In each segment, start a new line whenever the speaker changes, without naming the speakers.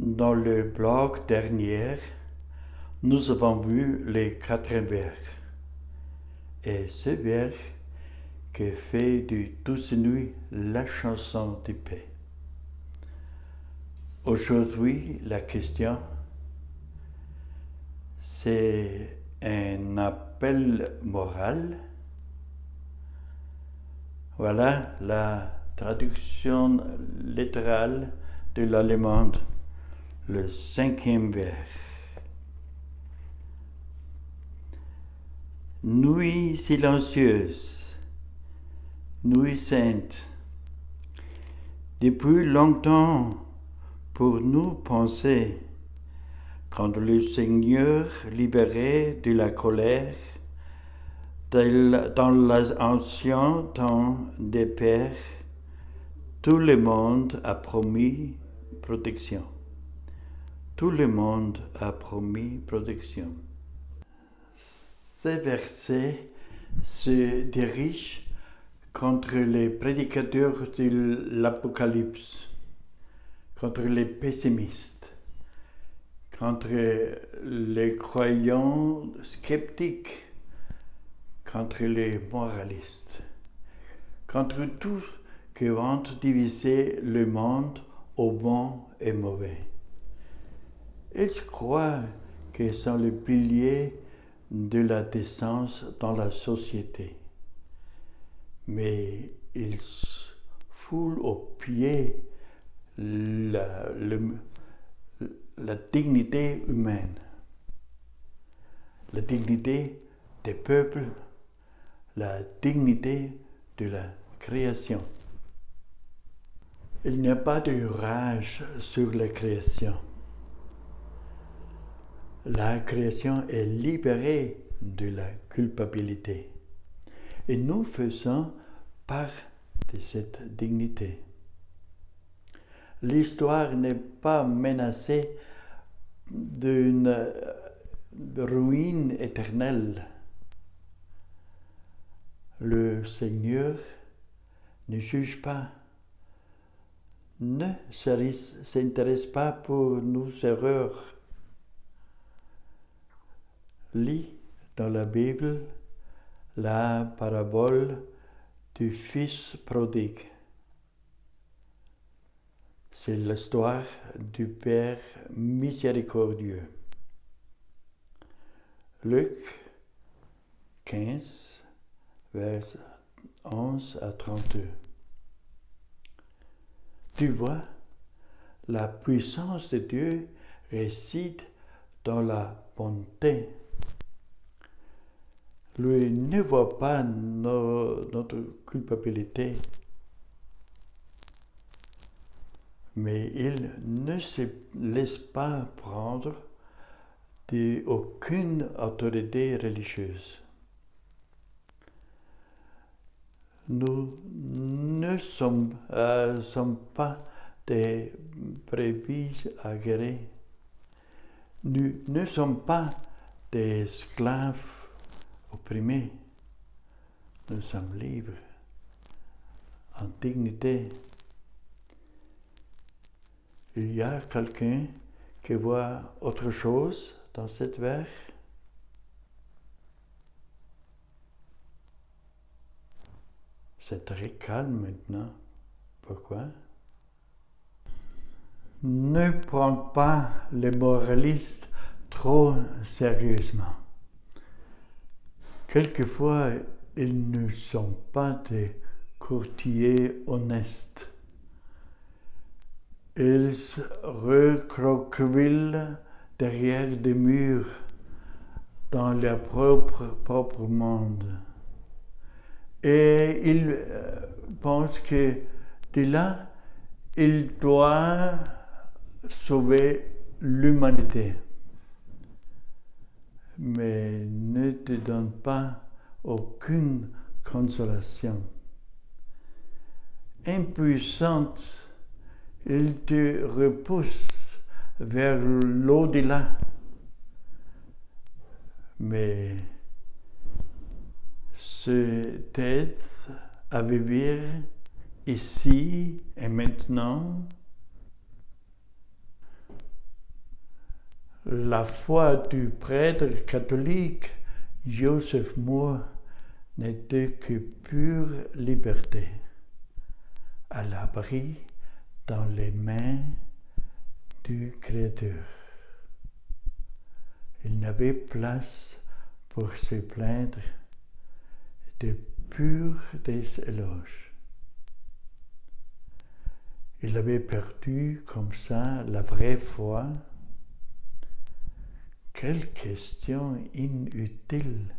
Dans le bloc dernier, nous avons vu les 4 vers. Et ce vers qui fait du Douce Nuit la chanson de paix. Aujourd'hui, la question, c'est un appel moral. Voilà la traduction littérale de l'allemand, le 5e vers. Nuit silencieuse, nuit sainte. Depuis longtemps, pour nous penser, quand le Seigneur libérait de la colère, dans l'ancien temps des pères, tout le monde a promis protection. Tout le monde a promis protection. Ces versets se dirigent contre les prédicateurs de l'Apocalypse, contre les pessimistes, contre les croyants sceptiques, contre les moralistes, contre tous qui vont diviser le monde au bon et mauvais. Ils croient qu'ils sont le pilier de la décence dans la société. Mais ils foulent aux pieds la dignité humaine, la dignité des peuples, la dignité de la création. Il n'y a pas de rage sur la création. La création est libérée de la culpabilité. Et nous faisons part de cette dignité. L'histoire n'est pas menacée d'une ruine éternelle. Le Seigneur ne juge pas, ne s'intéresse pas pour nos erreurs. Lis dans la Bible la parabole du Fils prodigue. C'est l'histoire du Père miséricordieux. Luc 15, vers 11 à 32. Tu vois, la puissance de Dieu réside dans la bonté. Lui ne voit pas notre culpabilité, mais il ne se laisse pas prendre d'aucune autorité religieuse. Nous ne sommes pas des brebis aguerries. Nous ne sommes pas des esclaves opprimés. Nous sommes libres, en dignité. Il y a quelqu'un qui voit autre chose dans cette vers? C'est très calme maintenant. Pourquoi? Ne prends pas les moralistes trop sérieusement. Quelquefois, ils ne sont pas des courtiers honnêtes. Ils recroquevillent derrière des murs dans leur propre monde. Et ils pensent que de là, ils doivent sauver l'humanité. Mais ne te donne pas aucune consolation. Impuissante, il te repousse vers l'au-delà. Mais se t'aide à vivre ici et maintenant. La foi du prêtre catholique Joseph Moore n'était que pure liberté, à l'abri dans les mains du Créateur. Il n'avait place pour se plaindre de purs des éloges. Il avait perdu comme ça la vraie foi. Quelle question inutile!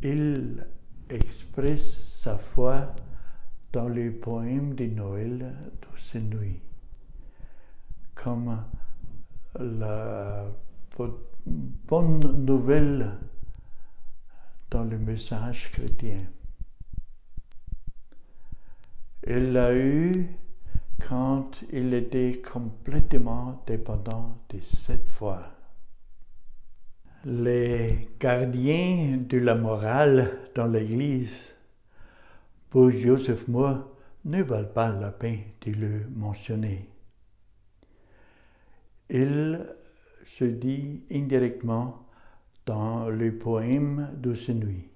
Il expresse sa foi dans les poèmes de Noël Douce Nuit, comme la bonne nouvelle dans le message chrétien. Il l'a eu quand il était complètement dépendant de cette foi. Les gardiens de la morale dans l'Église, pour Joseph Moore, ne valent pas la peine de le mentionner. Il se dit indirectement dans le poème Douce Nuit.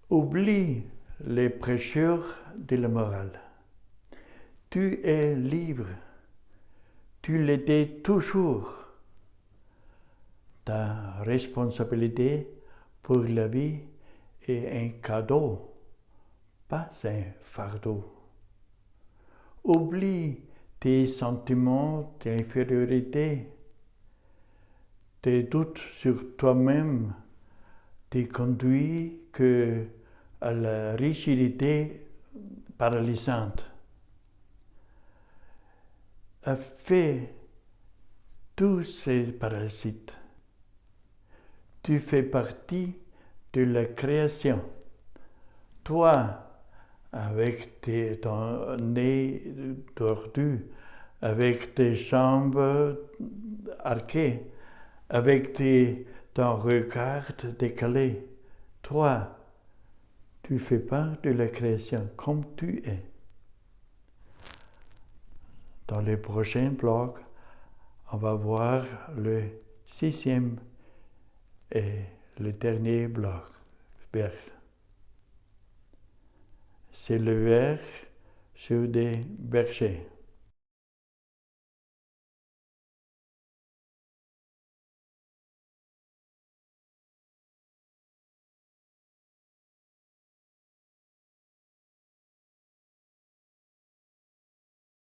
Oublie les prêcheurs de la morale. Tu es libre. Tu l'étais toujours. Ta responsabilité pour la vie est un cadeau, pas un fardeau. Oublie tes sentiments d'infériorité, tes doutes sur toi-même, te conduit que à la rigidité paralysante. Fais tous ces parasites. Tu fais partie de la création. Toi, avec ton nez tordu, avec tes jambes arquées, avec ton regard décalé, toi, tu fais part de la création comme tu es. Dans les prochains blogs, on va voir le 6e et le dernier blog, verre. C'est le verre sur des bergers.